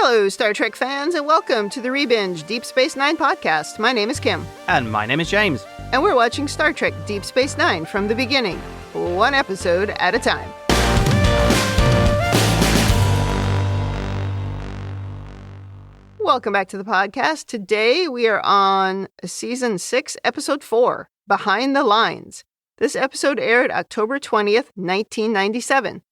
Hello, Star Trek fans, and welcome to the Rebinge Deep Space Nine podcast. My name is Kim. And my name is James. And we're watching Star Trek Deep Space Nine from the beginning, one episode at a time. Welcome back to the podcast. Today we are on Season 6, Episode 4, Behind the Lines. This episode aired October 20th, 1997.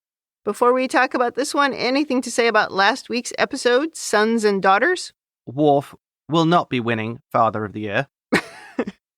Before we talk about this one, anything to say about last week's episode, Sons and Daughters? Worf will not be winning Father of the Year.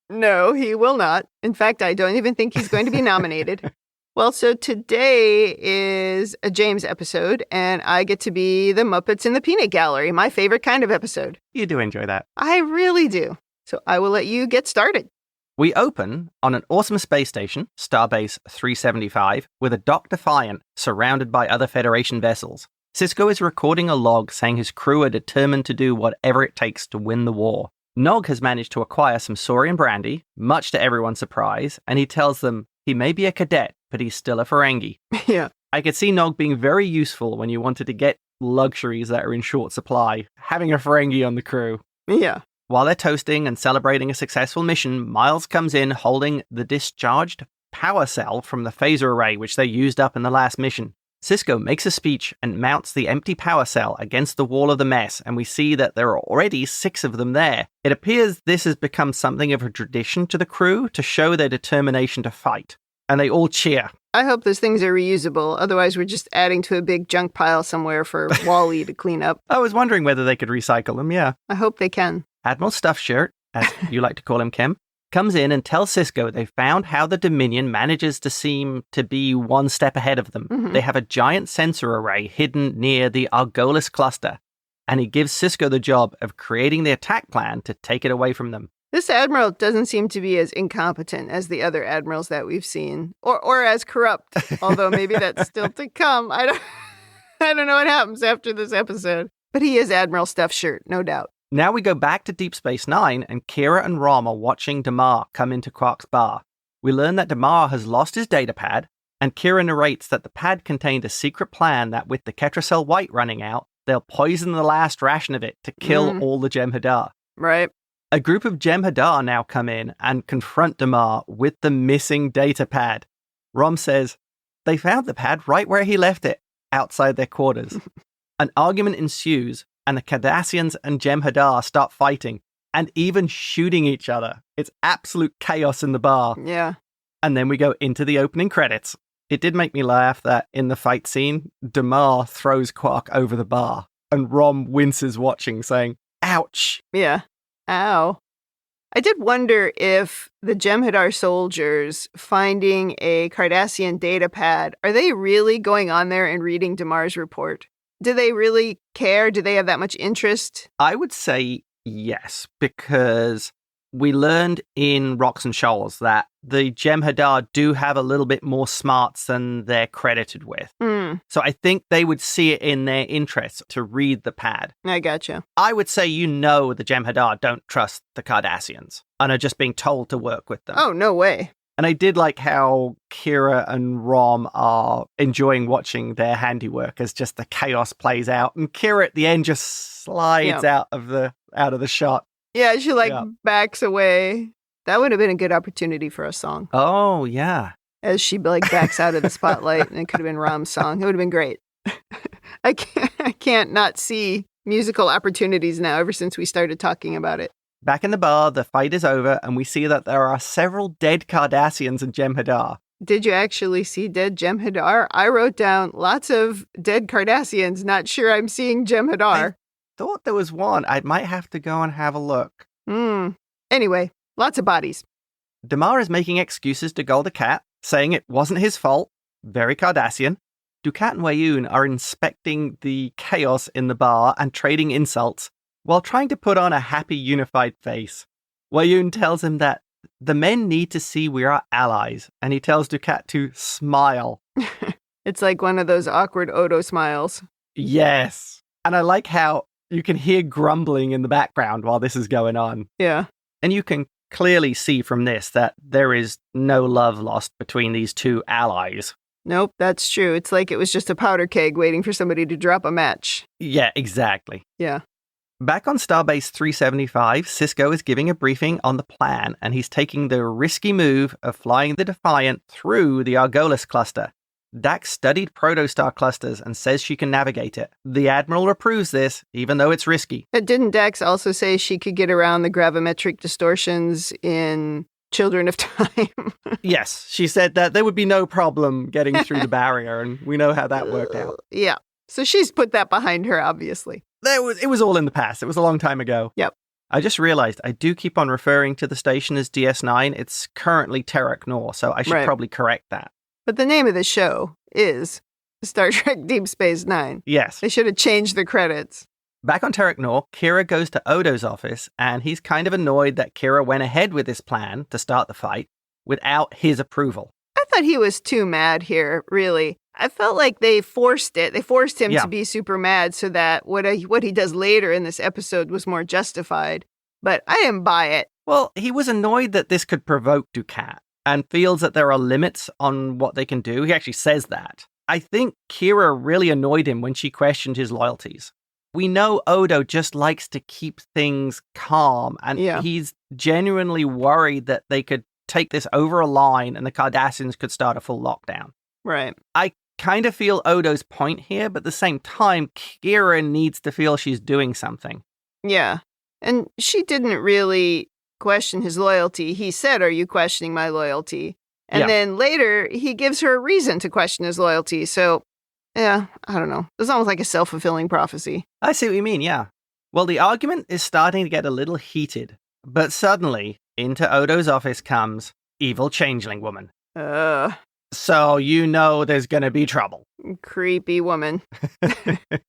No, he will not. In fact, I don't even think he's going to be nominated. Well, so today is a James episode, and I get to be the Muppets in the Peanut Gallery, my favorite kind of episode. You do enjoy that. I really do. So I will let you get started. We open on an awesome space station, Starbase 375, with a Dock Defiant surrounded by other Federation vessels. Sisko is recording a log saying his crew are determined to do whatever it takes to win the war. Nog has managed to acquire some Saurian brandy, much to everyone's surprise, and he tells them he may be a cadet, but he's still a Ferengi. Yeah. I could see Nog being very useful when you wanted to get luxuries that are in short supply, having a Ferengi on the crew. Yeah. While they're toasting and celebrating a successful mission, Miles comes in holding the discharged power cell from the phaser array, which they used up in the last mission. Sisko makes a speech and mounts the empty power cell against the wall of the mess, and we see that there are already 6 of them there. It appears this has become something of a tradition to the crew to show their determination to fight, and they all cheer. I hope those things are reusable, otherwise we're just adding to a big junk pile somewhere for Wally to clean up. I was wondering whether they could recycle them, yeah. I hope they can. Admiral Stuffshirt, as you like to call him, Kim, comes in and tells Sisko they found how the Dominion manages to seem to be one step ahead of them. Mm-hmm. They have a giant sensor array hidden near the Argolis cluster, and he gives Sisko the job of creating the attack plan to take it away from them. This admiral doesn't seem to be as incompetent as the other admirals that we've seen, or as corrupt, although maybe that's still to come. I don't know what happens after this episode. But he is Admiral Stuffshirt, no doubt. Now we go back to Deep Space Nine, and Kira and Rom are watching Damar come into Quark's bar. We learn that Damar has lost his data pad, and Kira narrates that the pad contained a secret plan that with the Ketracel White running out, they'll poison the last ration of it to kill all the Jem'Hadar. Right. A group of Jem'Hadar now come in and confront Damar with the missing data pad. Rom says, they found the pad right where he left it, outside their quarters. An argument ensues, and the Cardassians and Jem'Hadar start fighting, and even shooting each other. It's absolute chaos in the bar. Yeah. And then we go into the opening credits. It did make me laugh that in the fight scene, Damar throws Quark over the bar, and Rom winces watching, saying, ouch. Yeah. Ow. I did wonder if the Jem'Hadar soldiers finding a Cardassian data pad, are they really going on there and reading Damar's report? Do they really care? Do they have that much interest? I would say yes, because we learned in Rocks and Shoals that the Jem'Hadar do have a little bit more smarts than they're credited with. So I think they would see it in their interest to read the pad. I gotcha. I would say the Jem'Hadar don't trust the Cardassians and are just being told to work with them. Oh, no way. And I did like how Kira and Rom are enjoying watching their handiwork as just the chaos plays out. And Kira at the end just slides out of the shot. Yeah, she backs away. That would have been a good opportunity for a song. Oh, yeah. As she backs out of the spotlight, and it could have been Rom's song. It would have been great. I can't not see musical opportunities now ever since we started talking about it. Back in the bar, the fight is over, and we see that there are several dead Cardassians and Jem'Hadar. Did you actually see dead Jem'Hadar? I wrote down lots of dead Cardassians. Not sure I'm seeing Jem'Hadar. I thought there was one. I might have to go and have a look. Anyway, lots of bodies. Damar is making excuses to Gul Dukat, saying it wasn't his fault. Very Cardassian. Dukat and Weyoun are inspecting the chaos in the bar and trading insults while trying to put on a happy, unified face. Weyoun tells him that the men need to see we are allies, and he tells Dukat to smile. It's like one of those awkward Odo smiles. Yes. And I like how you can hear grumbling in the background while this is going on. Yeah. And you can clearly see from this that there is no love lost between these two allies. Nope, that's true. It's like it was just a powder keg waiting for somebody to drop a match. Yeah, exactly. Yeah. Back on Starbase 375, Sisko is giving a briefing on the plan, and he's taking the risky move of flying the Defiant through the Argolis cluster. Dax studied protostar clusters and says she can navigate it. The Admiral approves this, even though it's risky. But didn't Dax also say she could get around the gravimetric distortions in Children of Time? Yes, she said that there would be no problem getting through the barrier, and we know how that worked out. Yeah. So she's put that behind her, obviously. It was all in the past. It was a long time ago. Yep. I just realized I do keep on referring to the station as DS9. It's currently Terek Nor, so I should probably correct that. But the name of the show is Star Trek Deep Space Nine. Yes. They should have changed the credits. Back on Terek Nor, Kira goes to Odo's office, and he's kind of annoyed that Kira went ahead with this plan to start the fight without his approval. I thought he was too mad here, really. I felt like they forced it. They forced him to be super mad so that what he does later in this episode was more justified. But I didn't buy it. Well, he was annoyed that this could provoke Dukat and feels that there are limits on what they can do. He actually says that. I think Kira really annoyed him when she questioned his loyalties. We know Odo just likes to keep things calm, and he's genuinely worried that they could take this over a line and the Cardassians could start a full lockdown. Right. I kind of feel Odo's point here, but at the same time, Kira needs to feel she's doing something. Yeah. And she didn't really question his loyalty. He said, "Are you questioning my loyalty?" And then later, he gives her a reason to question his loyalty. So, yeah, I don't know. It's almost like a self-fulfilling prophecy. I see what you mean, yeah. Well, the argument is starting to get a little heated, but suddenly, into Odo's office comes evil changeling woman. So you know there's going to be trouble. Creepy woman.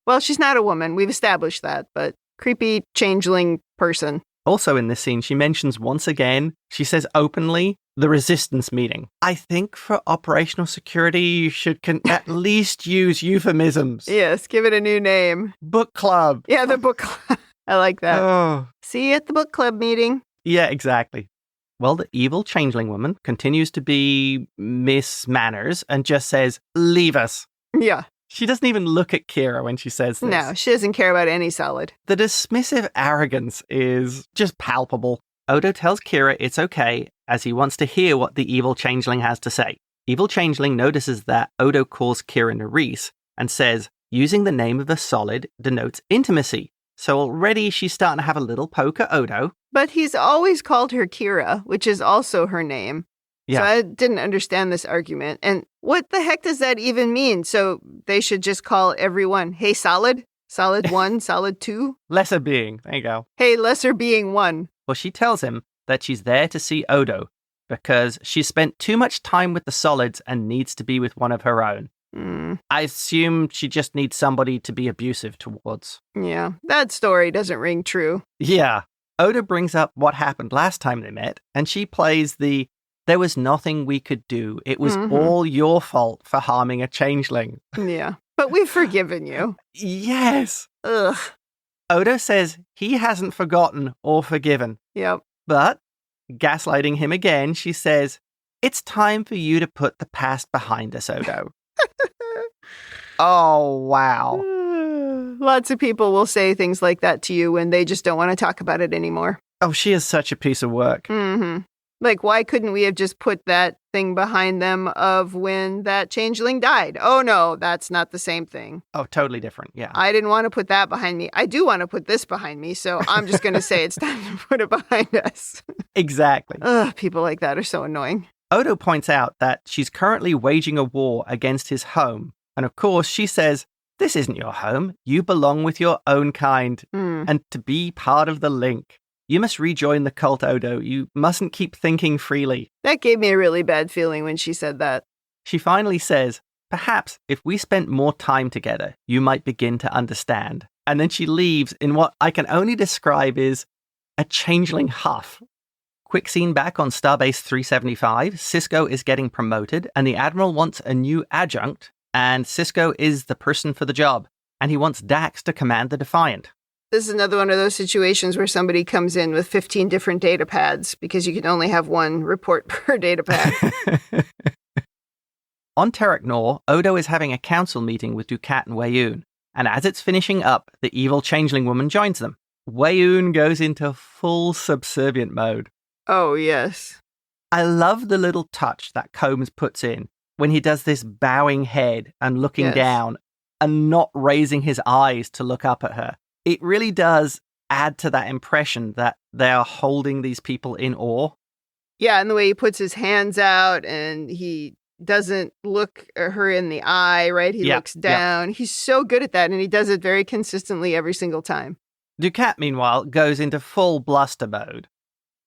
Well, she's not a woman. We've established that, but creepy changeling person. Also in this scene, she mentions once again, she says openly, the resistance meeting. I think for operational security, you should at least use euphemisms. Yes, give it a new name. Book club. Yeah, the book club. I like that. Oh. See you at the book club meeting. Yeah, exactly. Well, the evil changeling woman continues to be Miss Manners and just says, leave us. Yeah. She doesn't even look at Kira when she says this. No, she doesn't care about any solid. The dismissive arrogance is just palpable. Odo tells Kira it's okay, as he wants to hear what the evil changeling has to say. Evil changeling notices that Odo calls Kira Nerys and says, using the name of the solid denotes intimacy. So already she's starting to have a little poke at Odo. But he's always called her Kira, which is also her name. Yeah. So I didn't understand this argument. And what the heck does that even mean? So they should just call everyone, hey, solid? Solid 1, solid 2? Lesser being. There you go. Hey, lesser being 1. Well, she tells him that she's there to see Odo because she's spent too much time with the solids and needs to be with one of her own. I assume she just needs somebody to be abusive towards. Yeah, that story doesn't ring true. Yeah. Odo brings up what happened last time they met, and she plays the, there was nothing we could do. It was all your fault for harming a changeling. Yeah, but we've forgiven you. Yes. Ugh. Odo says he hasn't forgotten or forgiven. Yep. But, gaslighting him again, she says, it's time for you to put the past behind us, Odo. Oh, wow. Lots of people will say things like that to you when they just don't want to talk about it anymore. Oh, she is such a piece of work. Like, why couldn't we have just put that thing behind them of when that changeling died? Oh, no, that's not the same thing. Oh, totally different, yeah. I didn't want to put that behind me. I do want to put this behind me, so I'm just going to say it's time to put it behind us. Exactly. Ugh, people like that are so annoying. Odo points out that she's currently waging a war against his home. And of course, she says, this isn't your home. You belong with your own kind. And to be part of the link, you must rejoin the cult, Odo. You mustn't keep thinking freely. That gave me a really bad feeling when she said that. She finally says, perhaps if we spent more time together, you might begin to understand. And then she leaves in what I can only describe as a changeling huff. Quick scene back on Starbase 375. Sisko is getting promoted, and the Admiral wants a new adjunct, and Sisko is the person for the job, and he wants Dax to command the Defiant. This is another one of those situations where somebody comes in with 15 different data pads because you can only have one report per data pad. On Terek Nor, Odo is having a council meeting with Dukat and Weyoun, and as it's finishing up, the evil changeling woman joins them. Weyoun goes into full subservient mode. Oh, yes. I love the little touch that Combs puts in when he does this bowing head and looking down and not raising his eyes to look up at her. It really does add to that impression that they are holding these people in awe. Yeah, and the way he puts his hands out and he doesn't look her in the eye, right? He looks down. He's so good at that, and he does it very consistently every single time. Dukat, meanwhile, goes into full bluster mode,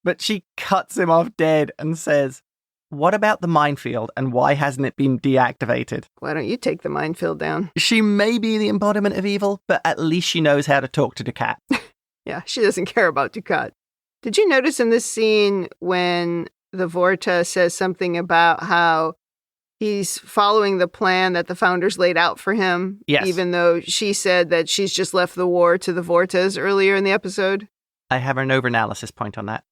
but she cuts him off dead and says, "What about the minefield, and why hasn't it been deactivated?" Why don't you take the minefield down? She may be the embodiment of evil, but at least she knows how to talk to Dukat. Yeah, she doesn't care about Dukat. Did you notice in this scene when the Vorta says something about how he's following the plan that the founders laid out for him? Yes. Even though she said that she's just left the war to the Vortas earlier in the episode? I have an over-analysis point on that.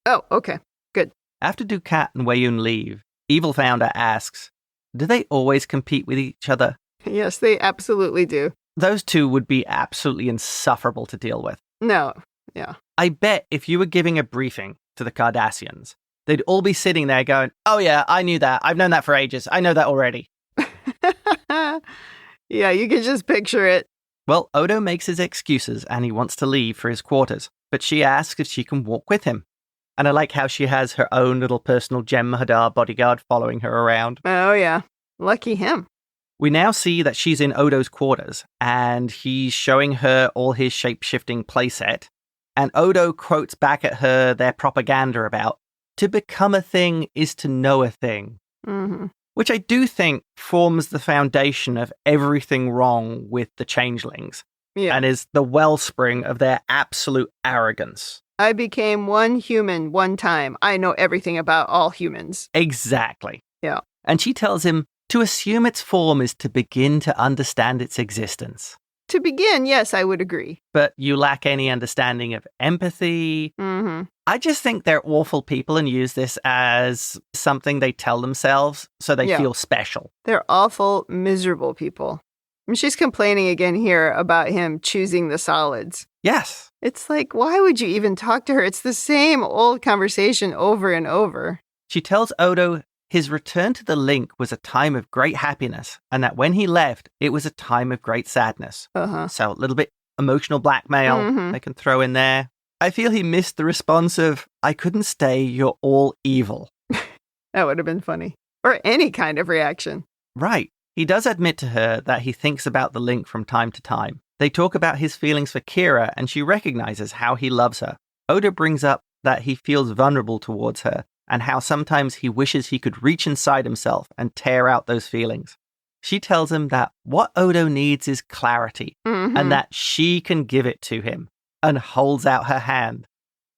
Oh, okay. Good. After Dukat and Weyoun leave, Evil Founder asks, do they always compete with each other? Yes, they absolutely do. Those two would be absolutely insufferable to deal with. No, yeah. I bet if you were giving a briefing to the Cardassians, they'd all be sitting there going, "Oh yeah, I knew that. I've known that for ages. I know that already." Yeah, you can just picture it. Well, Odo makes his excuses and he wants to leave for his quarters, but she asks if she can walk with him. And I like how she has her own little personal Jem'Hadar bodyguard following her around. Oh yeah, lucky him. We now see that she's in Odo's quarters, and he's showing her all his shape-shifting playset. And Odo quotes back at her their propaganda about, to become a thing is to know a thing. Mm-hmm. Which I do think forms the foundation of everything wrong with the changelings. Yeah. And is the wellspring of their absolute arrogance. I became one human one time. I know everything about all humans. Exactly. Yeah. And she tells him, to assume its form is to begin to understand its existence. To begin, yes, I would agree. But you lack any understanding of empathy. Mm-hmm. I just think they're awful people and use this as something they tell themselves so they feel special. They're awful, miserable people. I mean, she's complaining again here about him choosing the solids. Yes. It's like, why would you even talk to her? It's the same old conversation over and over. She tells Odo his return to the Link was a time of great happiness, and that when he left, it was a time of great sadness. Uh-huh. So a little bit emotional blackmail they can throw in there. I feel he missed the response of, I couldn't stay, you're all evil. That would have been funny. Or any kind of reaction. Right. He does admit to her that he thinks about the Link from time to time. They talk about his feelings for Kira, and she recognizes how he loves her. Odo brings up that he feels vulnerable towards her, and how sometimes he wishes he could reach inside himself and tear out those feelings. She tells him that what Odo needs is clarity, and that she can give it to him, and holds out her hand.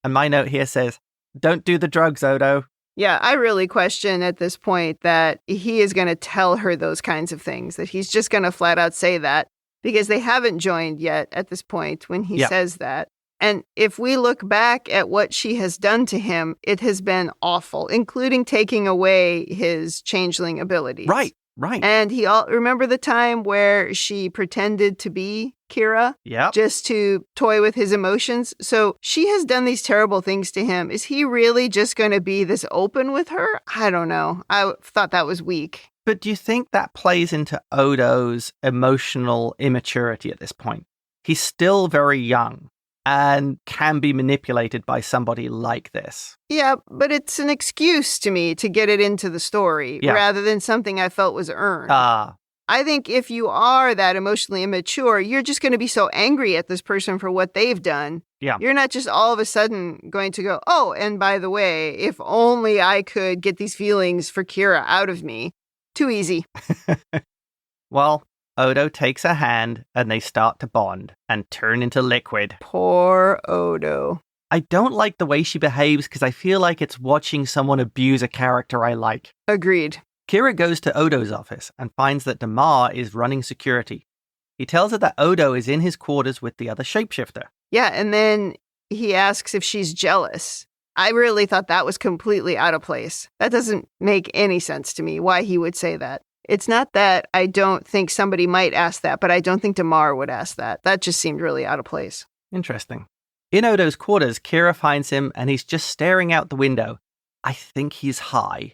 And my note here says, don't do the drugs, Odo. Yeah, I really question at this point that he is going to tell her those kinds of things, that he's just going to flat out say that, because they haven't joined yet at this point when he says that. And if we look back at what she has done to him, it has been awful, including taking away his changeling abilities. Right, right. And remember the time where she pretended to be Kira? Yeah. Just to toy with his emotions? So she has done these terrible things to him. Is he really just going to be this open with her? I don't know. I thought that was weak. But do you think that plays into Odo's emotional immaturity at this point? He's still very young and can be manipulated by somebody like this. Yeah, but it's an excuse to me to get it into the story rather than something I felt was earned. I think if you are that emotionally immature, you're just going to be so angry at this person for what they've done. Yeah. You're not just all of a sudden going to go, oh, and by the way, if only I could get these feelings for Kira out of me. Too easy. Well, Odo takes her hand and they start to bond and turn into liquid. Poor Odo. I don't like the way she behaves because I feel like it's watching someone abuse a character I like. Agreed. Kira goes to Odo's office and finds that Damar is running security. He tells her that Odo is in his quarters with the other shapeshifter. Yeah, and then he asks if she's jealous. I really thought that was completely out of place. That doesn't make any sense to me, why he would say that. It's not that I don't think somebody might ask that, but I don't think Damar would ask that. That just seemed really out of place. Interesting. In Odo's quarters, Kira finds him and he's just staring out the window. I think he's high.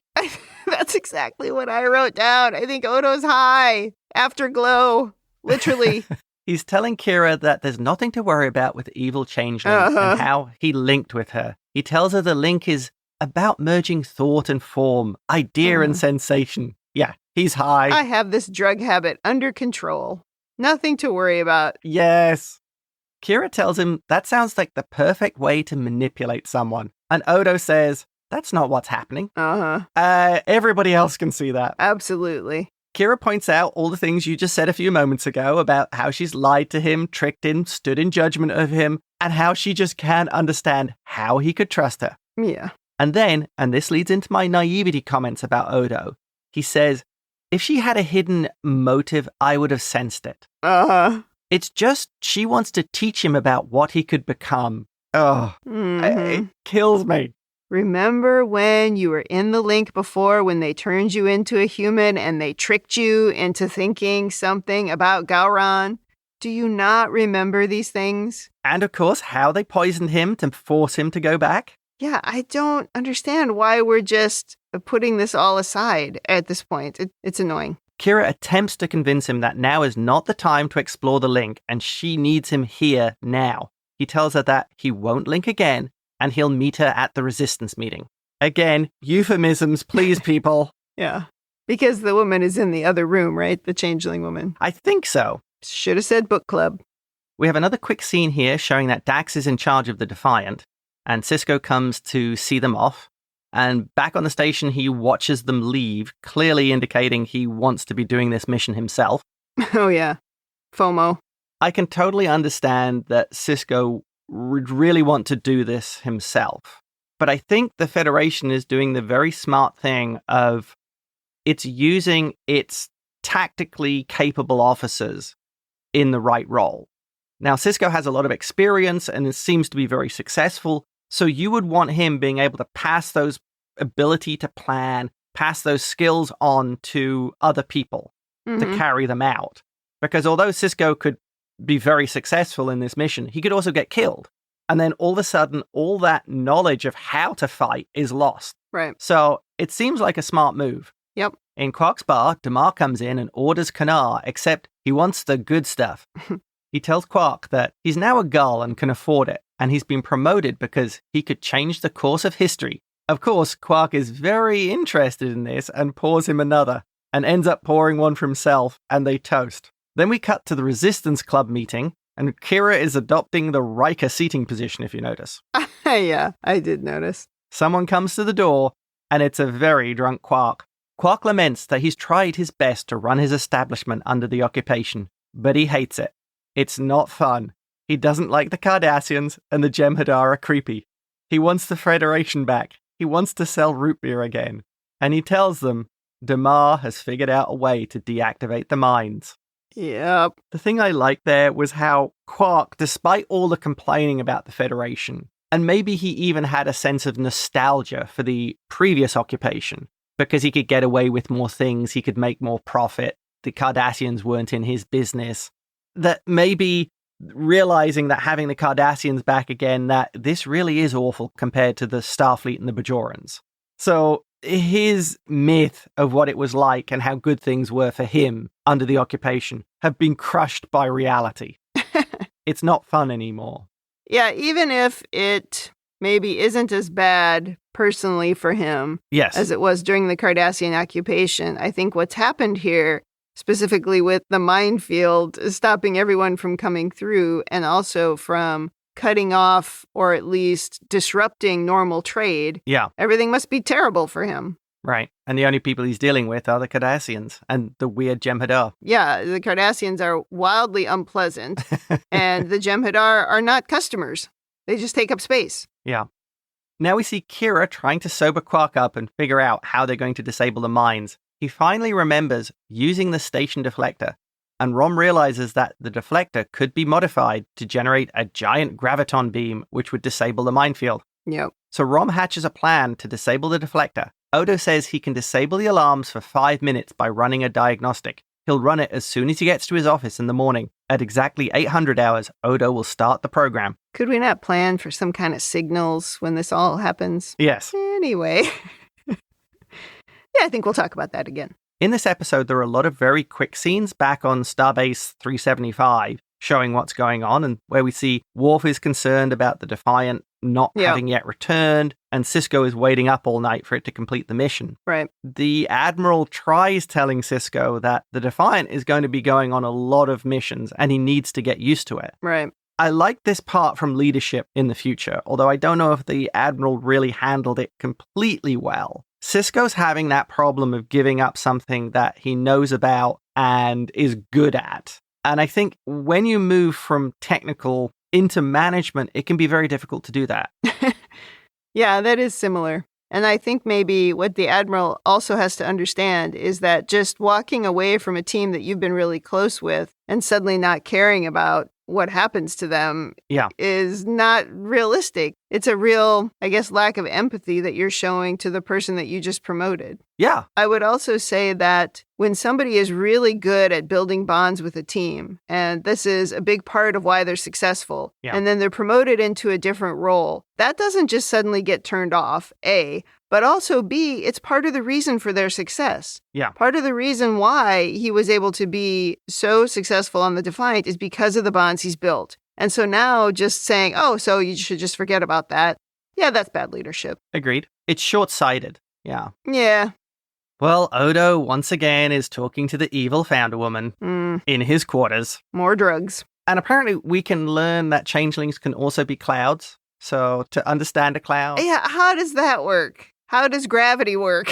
That's exactly what I wrote down. I think Odo's high. Afterglow. Literally. He's telling Kira that there's nothing to worry about with evil changelings and how he linked with her. He tells her the link is about merging thought and form, idea and sensation. Yeah, he's high. I have this drug habit under control. Nothing to worry about. Yes. Kira tells him that sounds like the perfect way to manipulate someone. And Odo says, that's not what's happening. Everybody else can see that. Absolutely. Kira points out all the things you just said a few moments ago about how she's lied to him, tricked him, stood in judgment of him, and how she just can't understand how he could trust her. Yeah. And then, and this leads into my naivety comments about Odo, he says, if she had a hidden motive, I would have sensed it. It's just she wants to teach him about what he could become. It kills me. Remember when you were in the link before when they turned you into a human and they tricked you into thinking something about Gowron? Do you not remember these things? And of course, how they poisoned him to force him to go back. Yeah, I don't understand why we're just putting this all aside at this point. It's annoying. Kira attempts to convince him that now is not the time to explore the link and she needs him here now. He tells her that he won't link again and he'll meet her at the resistance meeting. Again, euphemisms, please, people. Yeah, because the woman is in the other room, right? The changeling woman. I think so. Should have said book club. We have another quick scene here showing that Dax is in charge of the Defiant, and Sisko comes to see them off. And back on the station, he watches them leave, clearly indicating he wants to be doing this mission himself. Oh, yeah. FOMO. I can totally understand that Sisko would really want to do this himself. But I think the Federation is doing the very smart thing of it's using its tactically capable officers in the right role. Now, Sisko has a lot of experience and it seems to be very successful. So you would want him being able to pass those ability to plan, pass those skills on to other people to carry them out. Because although Sisko could be very successful in this mission, he could also get killed. And then all of a sudden, all that knowledge of how to fight is lost. Right. So it seems like a smart move. Yep. In Quark's bar, Damar comes in and orders Kanar, except he wants the good stuff. He tells Quark that he's now a gull and can afford it, and he's been promoted because he could change the course of history. Of course, Quark is very interested in this and pours him another, and ends up pouring one for himself, and they toast. Then we cut to the Resistance Club meeting, and Kira is adopting the Riker seating position, if you notice. Yeah, I did notice. Someone comes to the door, and it's a very drunk Quark. Quark laments that he's tried his best to run his establishment under the occupation, but he hates it. It's not fun. He doesn't like the Cardassians, and the Jem'Hadar are creepy. He wants the Federation back. He wants to sell root beer again. And he tells them Damar has figured out a way to deactivate the mines. Yep. The thing I liked there was how Quark, despite all the complaining about the Federation, and maybe he even had a sense of nostalgia for the previous occupation, because he could get away with more things, he could make more profit, the Cardassians weren't in his business, that maybe realizing that having the Cardassians back again, that this really is awful compared to the Starfleet and the Bajorans. So his myth of what it was like and how good things were for him under the occupation have been crushed by reality. It's not fun anymore. Yeah, even if it maybe isn't as bad personally for him as it was during the Cardassian occupation, I think what's happened here, specifically with the minefield, is stopping everyone from coming through and also from cutting off or at least disrupting normal trade. Yeah. Everything must be terrible for him. Right. And the only people he's dealing with are the Cardassians and the weird Jem'Hadar. Yeah, the Cardassians are wildly unpleasant and the Jem'Hadar are not customers. They just take up space. Yeah. Now we see Kira trying to sober Quark up and figure out how they're going to disable the mines. He finally remembers using the station deflector, and Rom realizes that the deflector could be modified to generate a giant graviton beam which would disable the minefield. Yep. So Rom hatches a plan to disable the deflector, Odo says he can disable the alarms for 5 minutes by running a diagnostic. He'll run it as soon as he gets to his office in the morning. At exactly 800 hours, Odo will start the program. Could we not plan for some kind of signals when this all happens? Yes. Anyway. Yeah, I think we'll talk about that again. In this episode, there are a lot of very quick scenes back on Starbase 375 showing what's going on, and where we see Worf is concerned about the Defiant not having yet returned, and Sisko is waiting up all night for it to complete the mission. Right. The Admiral tries telling Sisko that the Defiant is going to be going on a lot of missions, and he needs to get used to it. Right. I like this part from leadership in the future, although I don't know if the Admiral really handled it completely well. Sisko's having that problem of giving up something that he knows about and is good at. And I think when you move from technical into management, it can be very difficult to do that. Yeah, that is similar. And I think maybe what the Admiral also has to understand is that just walking away from a team that you've been really close with and suddenly not caring about what happens to them is not realistic. It's a real, I guess, lack of empathy that you're showing to the person that you just promoted. Yeah. I would also say that when somebody is really good at building bonds with a team, and this is a big part of why they're successful, and then they're promoted into a different role, that doesn't just suddenly get turned off, A, but also B, it's part of the reason for their success. Yeah. Part of the reason why he was able to be so successful on the Defiant is because of the bonds he's built. And so now just saying, oh, so you should just forget about that. Yeah, that's bad leadership. Agreed. It's short-sighted. Yeah. Yeah. Well, Odo, once again, is talking to the evil founder woman in his quarters. More drugs. And apparently we can learn that changelings can also be clouds. So to understand a cloud... Yeah, how does that work? How does gravity work?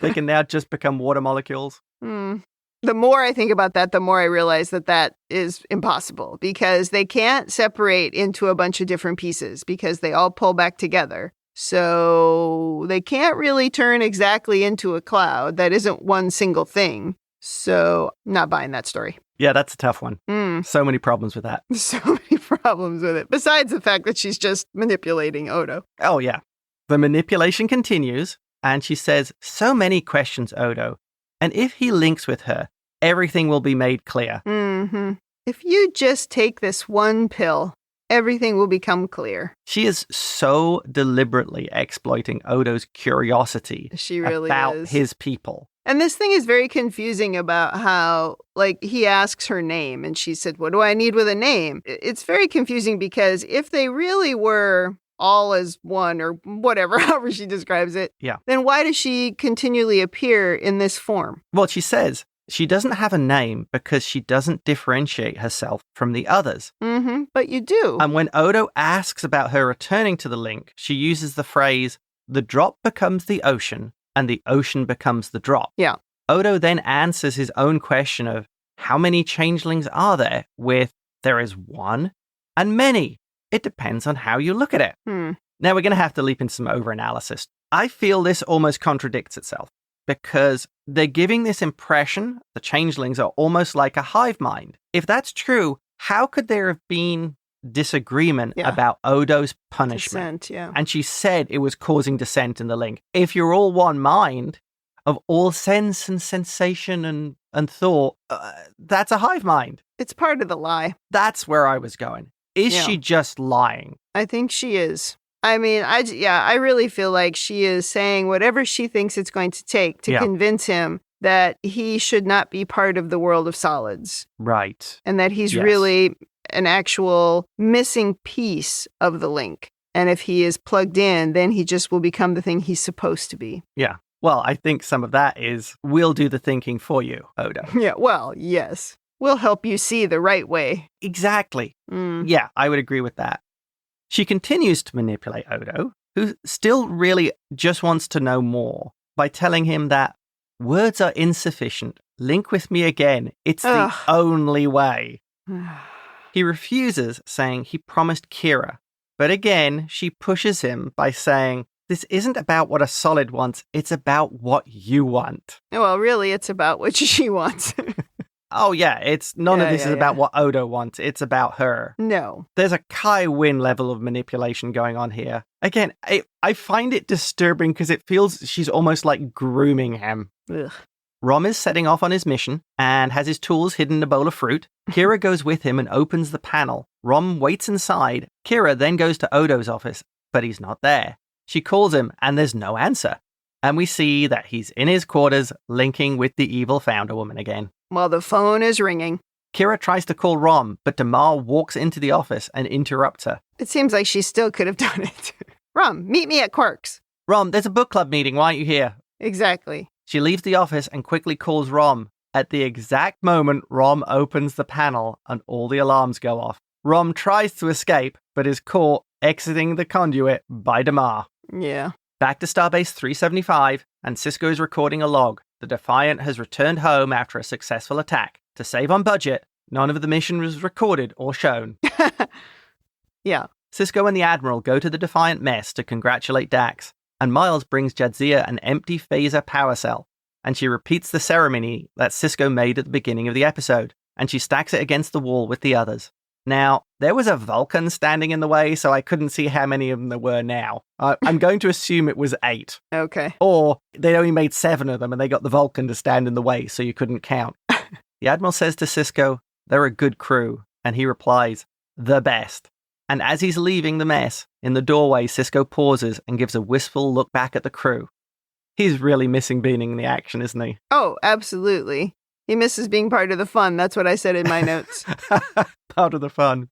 They can now just become water molecules. The more I think about that, the more I realize that that is impossible because they can't separate into a bunch of different pieces because they all pull back together. So they can't really turn exactly into a cloud that isn't one single thing. So not buying that story. Yeah, that's a tough one. So many problems with that. So many problems with it. Besides the fact that she's just manipulating Odo. Oh, yeah. The manipulation continues, and she says, so many questions, Odo. And if he links with her, everything will be made clear. If you just take this one pill, everything will become clear. She is so deliberately exploiting Odo's curiosity about his people. And this thing is very confusing about how, he asks her name, and she said, what do I need with a name? It's very confusing because if they really were all as one or whatever, however she describes it, then why does she continually appear in this form? Well, she says she doesn't have a name because she doesn't differentiate herself from the others. But you do. And when Odo asks about her returning to the link, she uses the phrase, the drop becomes the ocean and the ocean becomes the drop. Yeah. Odo then answers his own question of how many changelings are there with there is one and many. It depends on how you look at it. Now we're going to have to leap into some overanalysis. I feel this almost contradicts itself because they're giving this impression the changelings are almost like a hive mind. If that's true, how could there have been disagreement about Odo's punishment? Dissent, And she said it was causing dissent in the link. If you're all one mind of all sense and sensation and thought, that's a hive mind. It's part of the lie. That's where I was going. Is she just lying? I think she is. I mean, I really feel like she is saying whatever she thinks it's going to take to convince him that he should not be part of the world of solids. Right. And that he's really an actual missing piece of the link. And if he is plugged in, then he just will become the thing he's supposed to be. Yeah. Well, I think some of that is, we'll do the thinking for you, Odo. Yeah, well, yes. We'll help you see the right way. Exactly. Yeah, I would agree with that. She continues to manipulate Odo, who still really just wants to know more, by telling him that words are insufficient. Link with me again. It's the only way. He refuses, saying he promised Kira. But again, she pushes him by saying, this isn't about what a solid wants, it's about what you want. Well, really, it's about what she wants. oh yeah, it's none of this is about what Odo wants. It's about her. No. There's a Kai Wynn level of manipulation going on here. Again, I find it disturbing because it feels she's almost like grooming him. Ugh. Rom is setting off on his mission and has his tools hidden in a bowl of fruit. Kira goes with him and opens the panel. Rom waits inside. Kira then goes to Odo's office, but he's not there. She calls him and there's no answer. And we see that he's in his quarters linking with the evil founder woman again. While the phone is ringing. Kira tries to call Rom, but Damar walks into the office and interrupts her. It seems like she still could have done it. Rom, meet me at Quark's. Rom, there's a book club meeting. Why aren't you here? Exactly. She leaves the office and quickly calls Rom. At the exact moment, Rom opens the panel and all the alarms go off. Rom tries to escape, but is caught exiting the conduit by Damar. Yeah. Back to Starbase 375, and Sisko is recording a log. The Defiant has returned home after a successful attack. To save on budget, none of the mission was recorded or shown. Yeah. Sisko and the Admiral go to the Defiant mess to congratulate Dax, and Miles brings Jadzia an empty phaser power cell, and she repeats the ceremony that Sisko made at the beginning of the episode, and she stacks it against the wall with the others. Now, there was a Vulcan standing in the way, so I couldn't see how many of them there were now. I'm going to assume it was 8. Okay. Or they only made 7 of them and they got the Vulcan to stand in the way, so you couldn't count. The Admiral says to Sisko, they're a good crew, and he replies, the best. And as he's leaving the mess, in the doorway, Sisko pauses and gives a wistful look back at the crew. He's really missing being in the action, isn't he? Oh, absolutely. He misses being part of the fun. That's what I said in my notes. Part of the fun.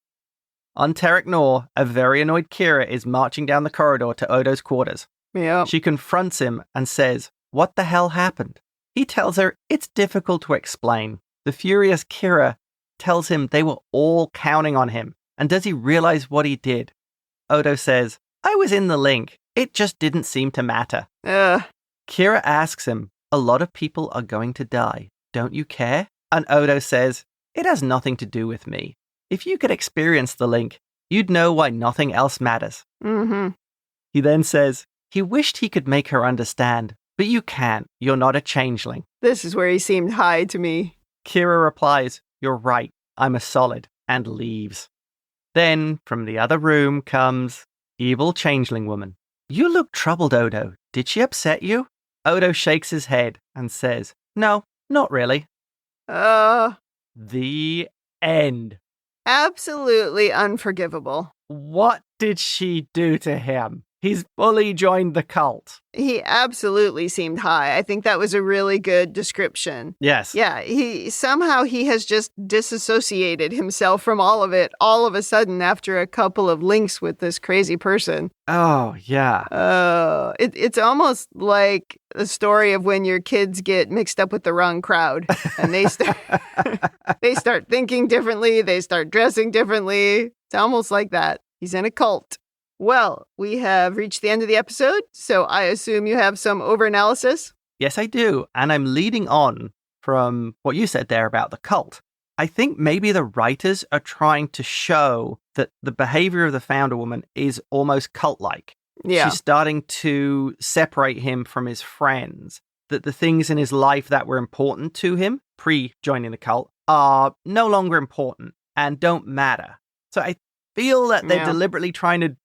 On Terek Nor, a very annoyed Kira is marching down the corridor to Odo's quarters. Yeah. She confronts him and says, what the hell happened? He tells her it's difficult to explain. The furious Kira tells him they were all counting on him. And does he realize what he did? Odo says, I was in the link. It just didn't seem to matter. Kira asks him, a lot of people are going to die. Don't you care? And Odo says, it has nothing to do with me. If you could experience the link, you'd know why nothing else matters. Mm-hmm. He then says, he wished he could make her understand, but you can't. You're not a changeling. This is where he seemed high to me. Kira replies, you're right. I'm a solid, and leaves. Then, from the other room comes evil changeling woman. You look troubled, Odo. Did she upset you? Odo shakes his head and says, no, not really. The end. Absolutely unforgivable. What did she do to him? He's fully joined the cult. He absolutely seemed high. I think that was a really good description. Yes. Yeah, he has just disassociated himself from all of it all of a sudden after a couple of links with this crazy person. Oh, yeah. It's almost like the story of when your kids get mixed up with the wrong crowd and they start thinking differently, they start dressing differently. It's almost like that. He's in a cult. Well, we have reached the end of the episode, so I assume you have some over-analysis? Yes, I do. And I'm leading on from what you said there about the cult. I think maybe the writers are trying to show that the behavior of the founder woman is almost cult-like. Yeah. She's starting to separate him from his friends, that the things in his life that were important to him pre-joining the cult are no longer important and don't matter. So I feel that they're deliberately trying to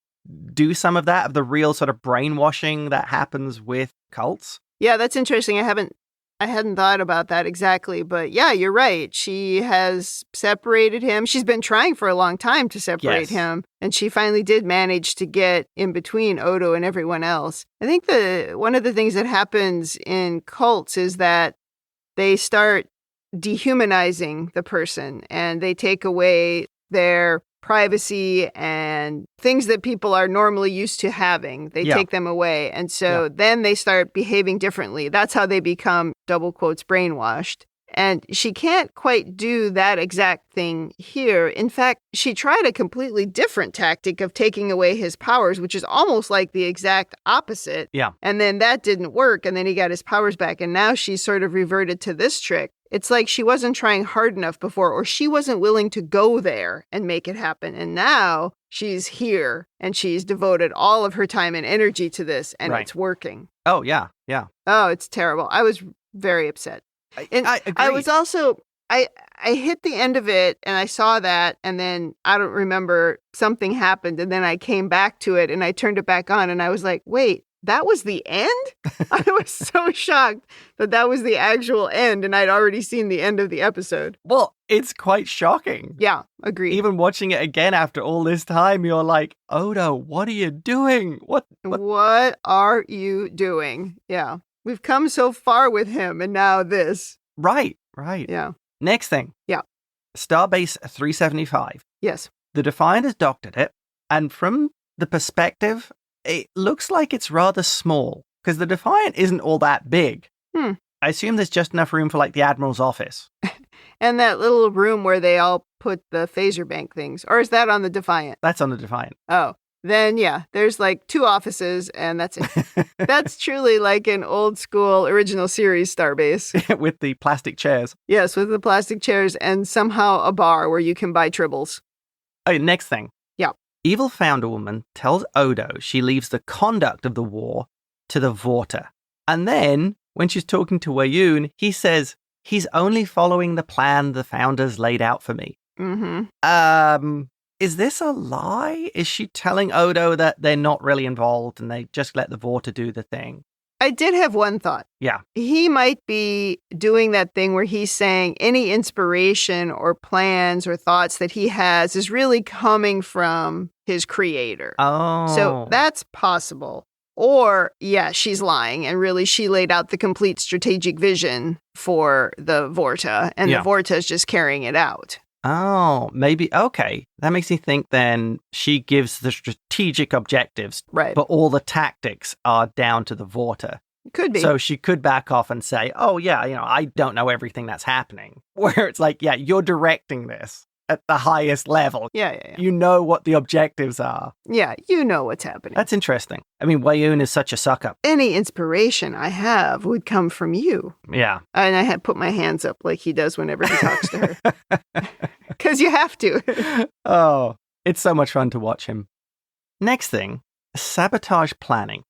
do some of that, of the real sort of brainwashing that happens with cults. Yeah, that's interesting. I hadn't thought about that exactly, but yeah, you're right. She has separated him. She's been trying for a long time to separate him, and she finally did manage to get in between Odo and everyone else. I think one of the things that happens in cults is that they start dehumanizing the person, and they take away their privacy and things that people are normally used to having. They take them away. And so then they start behaving differently. That's how they become, double quotes, brainwashed. And she can't quite do that exact thing here. In fact, she tried a completely different tactic of taking away his powers, which is almost like the exact opposite. Yeah. And then that didn't work. And then he got his powers back. And now she's sort of reverted to this trick. It's like she wasn't trying hard enough before, or she wasn't willing to go there and make it happen. And now she's here and she's devoted all of her time and energy to this, and it's working. Oh, yeah. Yeah. Oh, it's terrible. I was very upset. And I was also I hit the end of it and I saw that, and then I don't remember, something happened, and then I came back to it and I turned it back on and I was like, wait, that was the end? I was so shocked that was the actual end, and I'd already seen the end of the episode. Well, it's quite shocking. Yeah, agreed. Even watching it again after all this time, you're like, Odo, what are you doing? What are you doing? Yeah. We've come so far with him, and now this. Right. Yeah. Next thing. Yeah. Starbase 375. Yes. The Defiant has docked at it, and from the perspective, it looks like it's rather small, because the Defiant isn't all that big. I assume there's just enough room for, like, the Admiral's office. And that little room where they all put the phaser bank things. Or is that on the Defiant? That's on the Defiant. Oh, then yeah, there's like 2 offices, and that's it. That's truly like an old school original series Starbase. With the plastic chairs. Yes, with the plastic chairs, and somehow a bar where you can buy tribbles. Okay, next thing. Yeah. Evil Founder Woman tells Odo she leaves the conduct of the war to the Vorta. And then, when she's talking to Weyoun, he says, he's only following the plan the Founders laid out for me. Is this a lie? Is she telling Odo that they're not really involved and they just let the Vorta do the thing? I did have one thought. Yeah. He might be doing that thing where he's saying any inspiration or plans or thoughts that he has is really coming from his creator. Oh. So that's possible. Or, yeah, she's lying, and really she laid out the complete strategic vision for the Vorta, and the Vorta is just carrying it out. Oh, maybe. Okay. That makes me think then she gives the strategic objectives, right? But all the tactics are down to the Vorta. Could be. So she could back off and say, oh, yeah, I don't know everything that's happening. Where it's like, yeah, you're directing this at the highest level. Yeah. You know what the objectives are. Yeah, you know what's happening. That's interesting. I mean, Weyoun is such a suck-up. Any inspiration I have would come from you. Yeah. And I had put my hands up like he does whenever he talks to her. Because you have to. Oh, it's so much fun to watch him. Next thing, sabotage planning.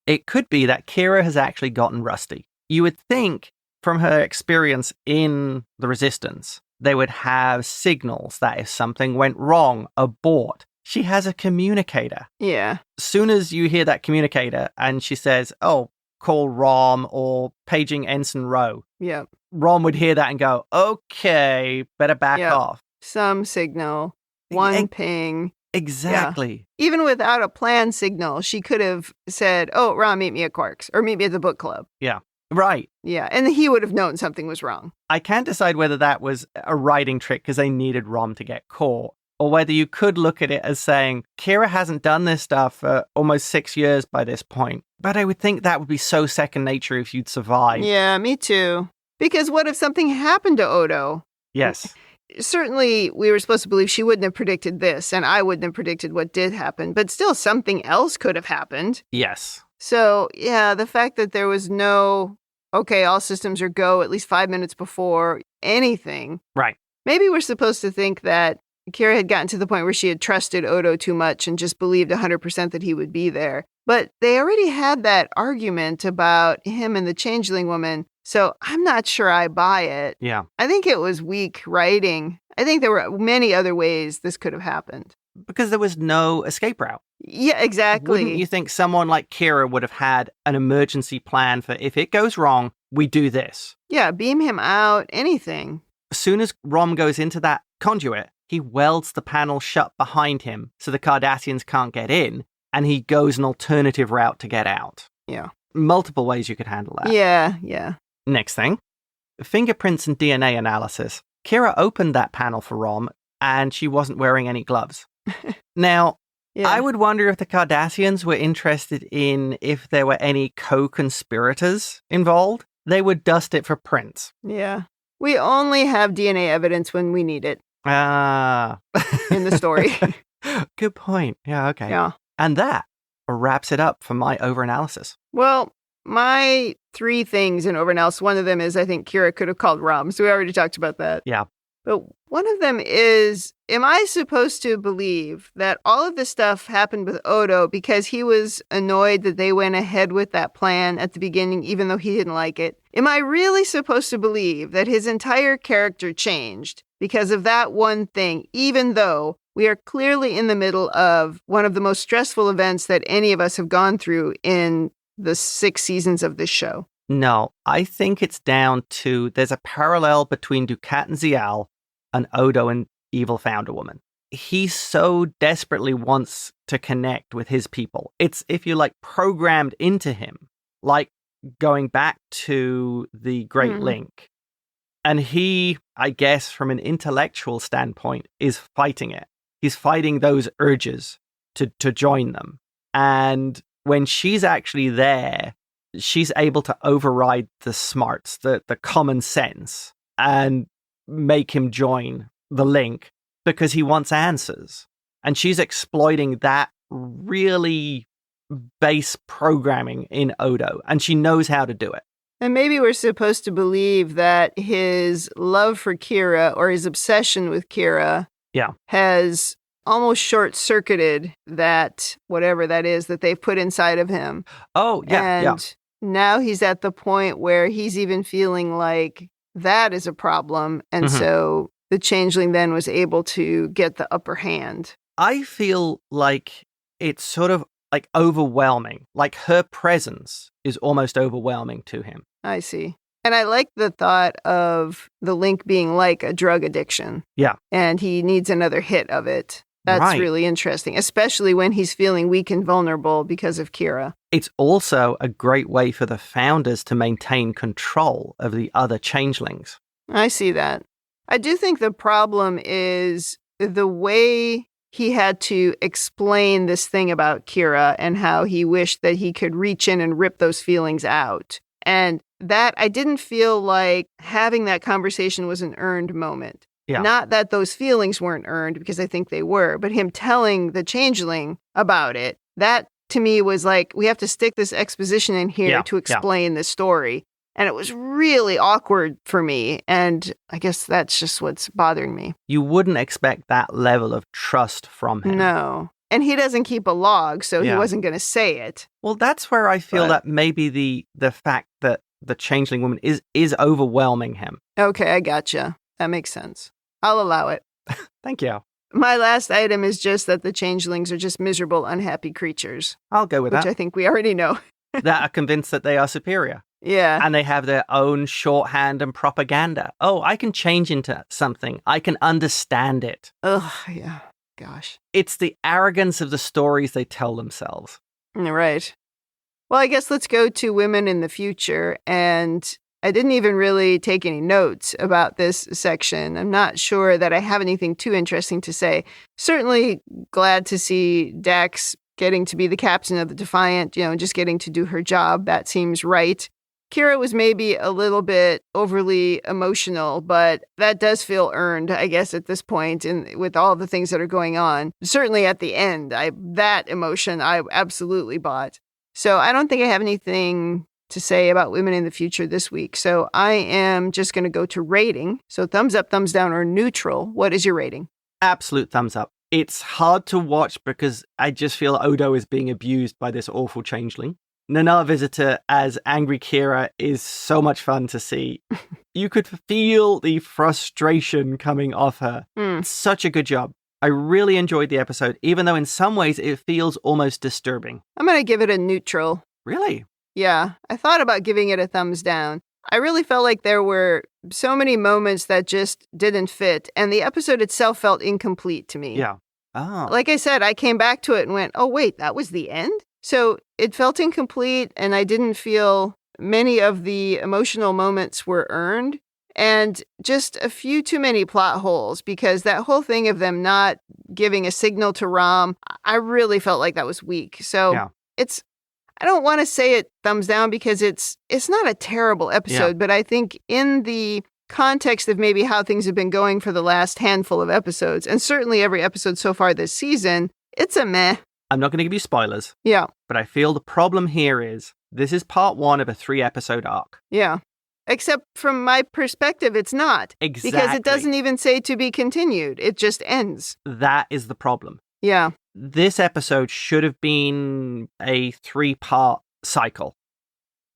It could be that Kira has actually gotten rusty. You would think, from her experience in the Resistance, they would have signals that if something went wrong, abort. She has a communicator. Yeah. Soon as you hear that communicator and she says, oh, call Rom or paging Ensign Rowe. Yeah. Rom would hear that and go, okay, better back off. Some signal, one ping. Exactly. Yeah. Even without a planned signal, she could have said, oh, Rom, meet me at Quark's or meet me at the book club. Yeah. Right. Yeah, and he would have known something was wrong. I can't decide whether that was a writing trick because they needed Rom to get caught, or whether you could look at it as saying, Kira hasn't done this stuff for almost 6 years by this point. But I would think that would be so second nature if you'd survive. Yeah, me too. Because what if something happened to Odo? Yes. Certainly, we were supposed to believe she wouldn't have predicted this, and I wouldn't have predicted what did happen, but still something else could have happened. Yes. So, yeah, the fact that there was no, okay, all systems are go at least 5 minutes before anything. Right. Maybe we're supposed to think that Kira had gotten to the point where she had trusted Odo too much and just believed 100% that he would be there. But they already had that argument about him and the changeling woman, so I'm not sure I buy it. Yeah. I think it was weak writing. I think there were many other ways this could have happened. Because there was no escape route. Yeah, exactly. Wouldn't you think someone like Kira would have had an emergency plan for if it goes wrong, we do this? Yeah, beam him out, anything. As soon as Rom goes into that conduit, he welds the panel shut behind him so the Cardassians can't get in, and he goes an alternative route to get out. Yeah. Multiple ways you could handle that. Yeah. Next thing, fingerprints and DNA analysis. Kira opened that panel for Rom, and she wasn't wearing any gloves. Now, I would wonder if the Cardassians were interested in if there were any co-conspirators involved. They would dust it for prints. Yeah. We only have DNA evidence when we need it. In the story. Good point. Yeah, okay. Yeah. And that wraps it up for my overanalysis. Well, my 3 things in overanalysis, one of them is I think Kira could have called Rom, so we already talked about that. Yeah. But one of them is, am I supposed to believe that all of this stuff happened with Odo because he was annoyed that they went ahead with that plan at the beginning, even though he didn't like it? Am I really supposed to believe that his entire character changed because of that one thing, even though we are clearly in the middle of one of the most stressful events that any of us have gone through in the 6 seasons of this show? No, I think it's down to there's a parallel between Dukat and Zial and Odo and Evil Founder Woman. He so desperately wants to connect with his people. It's, if you like, programmed into him, like going back to the Great Link. And he, I guess, from an intellectual standpoint, is fighting it. He's fighting those urges to join them. And when she's actually there, she's able to override the smarts, the common sense, and make him join the Link because he wants answers. And she's exploiting that really base programming in Odo, and she knows how to do it. And maybe we're supposed to believe that his love for Kira, or his obsession with Kira, has almost short-circuited that, whatever that is, that they've put inside of him. Oh, yeah, and now he's at the point where he's even feeling like that is a problem. And so the changeling then was able to get the upper hand. I feel like it's sort of like overwhelming. Like her presence is almost overwhelming to him. I see. And I like the thought of the Link being like a drug addiction. Yeah. And he needs another hit of it. That's really interesting, especially when he's feeling weak and vulnerable because of Kira. It's also a great way for the founders to maintain control of the other changelings. I see that. I do think the problem is the way he had to explain this thing about Kira and how he wished that he could reach in and rip those feelings out. And that, I didn't feel like having that conversation was an earned moment. Yeah. Not that those feelings weren't earned, because I think they were, but him telling the changeling about it, that to me was like, we have to stick this exposition in here to explain this story. And it was really awkward for me. And I guess that's just what's bothering me. You wouldn't expect that level of trust from him. No. And he doesn't keep a log, so he wasn't going to say it. Well, that's where I feel that maybe the fact that the changeling woman is overwhelming him. Okay, I gotcha. That makes sense. I'll allow it. Thank you. My last item is just that the changelings are just miserable, unhappy creatures. I'll go with that. Which I think we already know. That are convinced that they are superior. Yeah. And they have their own shorthand and propaganda. Oh, I can change into something. I can understand it. Ugh, yeah. Gosh. It's the arrogance of the stories they tell themselves. Right. Well, I guess let's go to women in the future. And I didn't even really take any notes about this section. I'm not sure that I have anything too interesting to say. Certainly glad to see Dax getting to be the captain of the Defiant, just getting to do her job. That seems right. Kira was maybe a little bit overly emotional, but that does feel earned, I guess, at this point, and with all the things that are going on. Certainly at the end, that emotion I absolutely bought. So I don't think I have anything to say about women in the future this week. So I am just going to go to rating. So thumbs up, thumbs down, or neutral. What is your rating? Absolute thumbs up. It's hard to watch because I just feel Odo is being abused by this awful changeling. Nana Visitor as angry Kira is so much fun to see. You could feel the frustration coming off her. Such a good job. I really enjoyed the episode, even though in some ways it feels almost disturbing. I'm going to give it a neutral. Really? Yeah, I thought about giving it a thumbs down. I really felt like there were so many moments that just didn't fit, and the episode itself felt incomplete to me. Yeah. Oh. Like I said, I came back to it and went, oh, wait, that was the end? So it felt incomplete, and I didn't feel many of the emotional moments were earned, and just a few too many plot holes, because that whole thing of them not giving a signal to Rom, I really felt like that was weak. So I don't want to say it thumbs down because it's not a terrible episode, but I think in the context of maybe how things have been going for the last handful of episodes, and certainly every episode so far this season, it's a meh. I'm not going to give you spoilers. Yeah. But I feel the problem here is this is part 1 of a 3-episode arc. Yeah. Except from my perspective, it's not. Exactly. Because it doesn't even say to be continued. It just ends. That is the problem. Yeah. This episode should have been a 3-part cycle.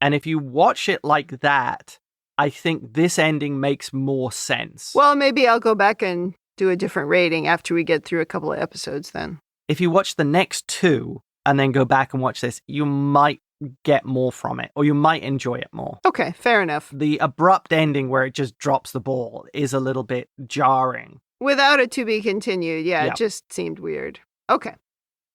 And if you watch it like that, I think this ending makes more sense. Well, maybe I'll go back and do a different rating after we get through a couple of episodes then. If you watch the next 2 and then go back and watch this, you might get more from it, or you might enjoy it more. Okay, fair enough. The abrupt ending where it just drops the ball is a little bit jarring. Without it to be continued, yeah, it just seemed weird. Okay.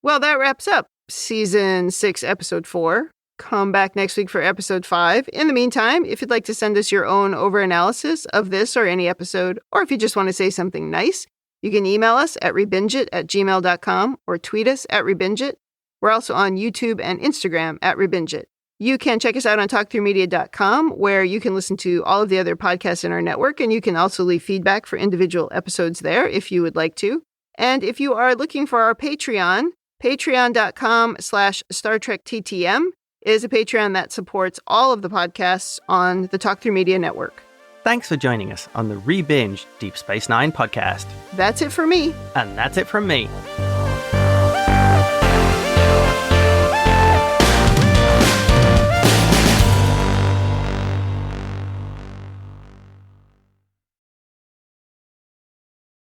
Well, that wraps up Season 6, Episode 4. Come back next week for Episode 5. In the meantime, if you'd like to send us your own over-analysis of this or any episode, or if you just want to say something nice, you can email us at ReBingeIT@gmail.com or tweet us at ReBingeIT. We're also on YouTube and Instagram at ReBingeIT. You can check us out on TalkThroughMedia.com, where you can listen to all of the other podcasts in our network, and you can also leave feedback for individual episodes there if you would like to. And if you are looking for our Patreon, patreon.com/Star Trek TTM is a Patreon that supports all of the podcasts on the Talk Through Media network. Thanks for joining us on the ReBinge Deep Space Nine podcast. That's it for me. And that's it from me.